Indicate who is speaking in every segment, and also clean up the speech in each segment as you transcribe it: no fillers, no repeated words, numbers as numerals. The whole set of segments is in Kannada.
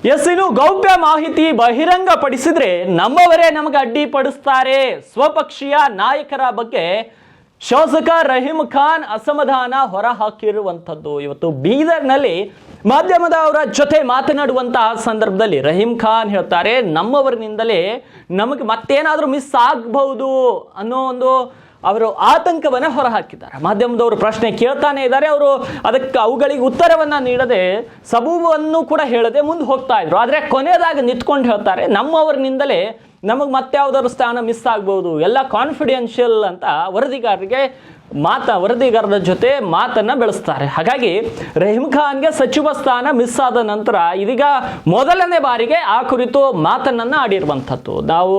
Speaker 1: ಎಸ್, ಇನ್ನು ಗೌಪ್ಯ ಮಾಹಿತಿ ಬಹಿರಂಗಪಡಿಸಿದ್ರೆ ನಮ್ಮವರೇ ನಮಗೆ ಅಡ್ಡಿಪಡಿಸ್ತಾರೆ. ಸ್ವಪಕ್ಷೀಯ ನಾಯಕರ ಬಗ್ಗೆ ಶಾಸಕ ರಹೀಂ ಖಾನ್ ಅಸಮಾಧಾನ ಹೊರಹಾಕಿರುವಂಥದ್ದು. ಇವತ್ತು ಬೀದರ್ನಲ್ಲಿ ಮಾಧ್ಯಮದವರ ಜೊತೆ ಮಾತನಾಡುವಂತಹ ಸಂದರ್ಭದಲ್ಲಿ ರಹೀಂ ಖಾನ್ ಹೇಳ್ತಾರೆ, ನಮ್ಮವರಿನಿಂದಲೇ ನಮಗೆ ಮತ್ತೇನಾದರೂ ಮಿಸ್ ಆಗಬಹುದು ಅನ್ನೋ ಒಂದು ಅವರು ಆತಂಕವನ್ನ ಹೊರಹಾಕಿದ್ದಾರೆ. ಮಾಧ್ಯಮದವರು ಪ್ರಶ್ನೆ ಕೇಳ್ತಾನೆ ಇದ್ದಾರೆ, ಅವರು ಅದಕ್ಕೆ ಅವುಗಳಿಗೆ ಉತ್ತರವನ್ನ ನೀಡದೆ ಸಬೂಬನ್ನು ಕೂಡ ಹೇಳದೆ ಮುಂದೆ ಹೋಗ್ತಾ ಇದ್ರು. ಆದರೆ ಕೊನೆಯದಾಗಿ ನಿಂತ್ಕೊಂಡು ಹೇಳ್ತಾರೆ, ನಮ್ಮವರಿನಿಂದಲೇ ನಮಗೆ ಮತ್ತೆ ಯಾವ್ದಾದ್ರು ಸ್ಥಾನ ಮಿಸ್ ಆಗ್ಬಹುದು, ಎಲ್ಲ ಕಾನ್ಫಿಡೆನ್ಷಿಯಲ್ ಅಂತ ವರದಿಗಾರರ ಜೊತೆ ಮಾತನ್ನ ಬೆಳೆಸ್ತಾರೆ. ಹಾಗಾಗಿ ರಹೀಂ ಖಾನ್ಗೆ ಸಚಿವ ಸ್ಥಾನ ಮಿಸ್ ಆದ ನಂತರ ಇದೀಗ ಮೊದಲನೇ ಬಾರಿಗೆ ಆ ಕುರಿತು ಮಾತನ್ನ ಆಡಿರುವಂಥದ್ದು. ನಾವು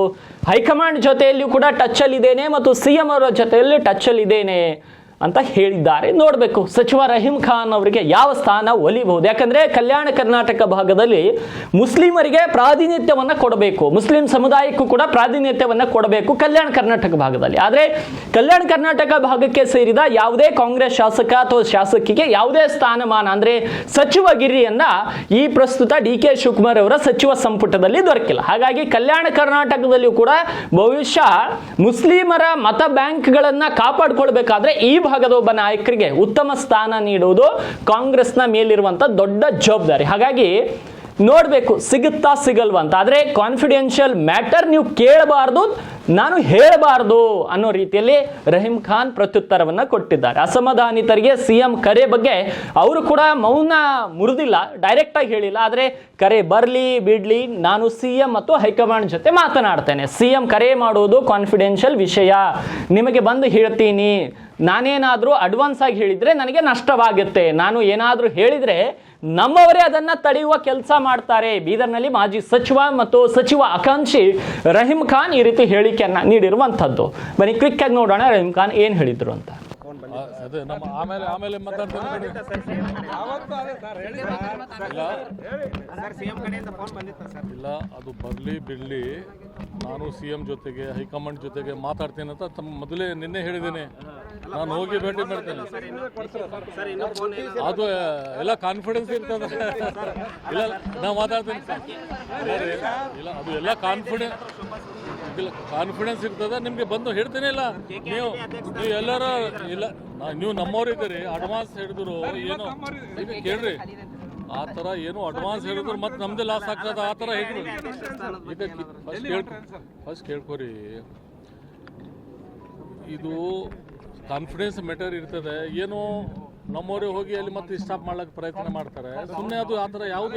Speaker 1: ಹೈಕಮಾಂಡ್ ಜೊತೆಯಲ್ಲಿಯೂ ಕೂಡ ಟಚ್ ಅಲ್ಲಿ ಇದ್ದೇನೆ ಮತ್ತು ಸಿಎಂ ಅವರ ಜೊತೆಯಲ್ಲಿ ಟಚ್ ಅಲ್ಲಿ ಇದ್ದೇನೆ ಅಂತ ಹೇಳಿದ್ದಾರೆ. ನೋಡಬೇಕು ಸಚಿವ ರಹೀಂ ಖಾನ್ ಅವರಿಗೆ ಯಾವ ಸ್ಥಾನ ಒಲಿಬಹುದು. ಯಾಕಂದ್ರೆ ಕಲ್ಯಾಣ ಕರ್ನಾಟಕ ಭಾಗದಲ್ಲಿ ಮುಸ್ಲಿಮರಿಗೆ ಪ್ರಾತಿನಿಧ್ಯವನ್ನ ಕೊಡಬೇಕು, ಮುಸ್ಲಿಂ ಸಮುದಾಯಕ್ಕೂ ಕೂಡ ಪ್ರಾತಿನಿಧ್ಯವನ್ನ ಕೊಡಬೇಕು ಕಲ್ಯಾಣ ಕರ್ನಾಟಕ ಭಾಗದಲ್ಲಿ. ಆದರೆ ಕಲ್ಯಾಣ ಕರ್ನಾಟಕ ಭಾಗಕ್ಕೆ ಸೇರಿದ ಯಾವುದೇ ಕಾಂಗ್ರೆಸ್ ಶಾಸಕ ಅಥವಾ ಶಾಸಕಿಗೆ ಯಾವುದೇ ಸ್ಥಾನಮಾನ ಅಂದ್ರೆ ಸಚಿವಗಿರಿಯನ್ನ ಈ ಪ್ರಸ್ತುತ ಡಿ.ಕೆ. ಶಿವಕುಮಾರ್ ಅವರ ಸಚಿವ ಸಂಪುಟದಲ್ಲಿ ದೊರಕಿಲ್ಲ. ಹಾಗಾಗಿ ಕಲ್ಯಾಣ ಕರ್ನಾಟಕದಲ್ಲಿಯೂ ಕೂಡ ಬಹುಶಃ ಮುಸ್ಲಿಮರ ಮತ ಬ್ಯಾಂಕ್ಗಳನ್ನ ಕಾಪಾಡಿಕೊಳ್ಬೇಕಾದ್ರೆ ಈ ಭಾಗದ ಒಬ್ಬ ನಾಯಕರಿಗೆ ಉತ್ತಮ ಸ್ಥಾನ ನೀಡುವುದು ಕಾಂಗ್ರೆಸ್ನ ಮೇಲಿರುವಂತ ದೊಡ್ಡ ಜವಾಬ್ದಾರಿ. ಹಾಗಾಗಿ ನೋಡ್ಬೇಕು ಸಿಗುತ್ತಾ ಸಿಗಲ್ವಾ ಅಂತ. ಆದ್ರೆ ಕಾನ್ಫಿಡೆನ್ಷಿಯಲ್ ಮ್ಯಾಟರ್ ನೀವು ಕೇಳಬಾರ್ದು, ನಾನು ಹೇಳಬಾರ್ದು ಅನ್ನೋ ರೀತಿಯಲ್ಲಿ ರಹೀಂ ಖಾನ್ ಪ್ರತ್ಯುತ್ತರವನ್ನ ಕೊಟ್ಟಿದ್ದಾರೆ. ಅಸಮಾಧಾನಿತರಿಗೆ ಸಿಎಂ ಕರೆ ಬಗ್ಗೆ ಅವರು ಕೂಡ ಮೌನ ಮುರಿದಿಲ್ಲ, ಡೈರೆಕ್ಟ್ ಆಗಿ ಹೇಳಿಲ್ಲ. ಆದ್ರೆ ಕರೆ ಬರ್ಲಿ ಬಿಡ್ಲಿ, ನಾನು ಸಿಎಂ ಮತ್ತು ಹೈಕಮಾಂಡ್ ಜೊತೆ ಮಾತನಾಡ್ತೇನೆ. ಸಿಎಂ ಕರೆ ಮಾಡುವುದು ಕಾನ್ಫಿಡೆನ್ಷಿಯಲ್ ವಿಷಯ, ನಿಮಗೆ ಬಂದು ಹೇಳ್ತೀನಿ. ನಾನೇನಾದ್ರೂ ಅಡ್ವಾನ್ಸ್ ಆಗಿ ಹೇಳಿದ್ರೆ ನನಗೆ ನಷ್ಟವಾಗುತ್ತೆ, ನಾನು ಏನಾದ್ರೂ ಹೇಳಿದ್ರೆ ನಮ್ಮವರೇ ಅದನ್ನ ತಡೆಯುವ ಕೆಲಸ ಮಾಡ್ತಾರೆ. ಬೀದರ್ನಲ್ಲಿ ಮಾಜಿ ಸಚಿವ ಮತ್ತು ಸಚಿವ ಆಕಾಂಕ್ಷಿ ರಹೀಂ ಖಾನ್ ಈ ರೀತಿ ಹೇಳಿಕೆಯನ್ನ ನೀಡಿರುವಂತದ್ದು. ಬನ್ನಿ ಕ್ವಿಕ್ ಆಗಿ ನೋಡೋಣ ರಹೀಂ ಖಾನ್ ಏನ್ ಹೇಳಿದ್ರು ಅಂತ.
Speaker 2: ಇಲ್ಲ, ಅದು ಬರಲಿ ಬಿಡಲಿ, ನಾನು ಸಿಎಂ ಜೊತೆಗೆ ಹೈಕಮಾಂಡ್ ಜೊತೆಗೆ ಮಾತಾಡ್ತೇನೆ ಅಂತ ಮೊದಲೇ ನಿನ್ನೆ ಹೇಳಿದ್ದೇನೆ. ನಾನು ಹೋಗಿ ಭೇಟಿ ಮಾಡ್ತೇನೆ. ಅದು ಎಲ್ಲ ಕಾನ್ಫಿಡೆನ್ಸ್ ಇರ್ತದೆ. ಇಲ್ಲ, ನಾವು ಮಾತಾಡ್ತೇನೆ. ಇಲ್ಲ, ಅದು ಎಲ್ಲ ಕಾನ್ಫಿಡೆನ್ಸ್ ಇರ್ತದೆ. ನಿಮ್ಗೆ ಬಂದು ಹೇಳ್ತೇನೆ. ಇಲ್ಲ, ನೀವು ಎಲ್ಲರೂ ಇಲ್ಲ, ನೀವು ನಮ್ಮವ್ರಿದ್ದೀರಿ. ಅಡ್ವಾನ್ಸ್ ಹಿಡಿದ್ರು ಏನು ಈಗ ಕೇಳ್ರಿ, ಆ ಥರ ಏನು ಅಡ್ವಾನ್ಸ್ ಹೇಳಿದ್ರು ಮತ್ತೆ ನಮ್ದೇ ಲಾಸ್ ಆಗ್ತದ, ಆ ಥರ ಹೇಳಿದ್ರು. ಈಗ ಫಸ್ಟ್ ಕೇಳ್ಕೊರಿ, ಇದು ಕಾನ್ಫಿಡೆನ್ಸ್ ಮ್ಯಾಟರ್ ಇರ್ತದೆ. ಏನು ನಮ್ಮವರೇ ಹೋಗಿ ಅಲ್ಲಿ ಮತ್ತೆ ಸ್ಟಾಪ್ ಮಾಡ್ಲಿಕ್ಕೆ ಪ್ರಯತ್ನ ಮಾಡ್ತಾರೆ. ಸುಮ್ಮನೆ ಅದು ಆ ಥರ ಯಾವುದು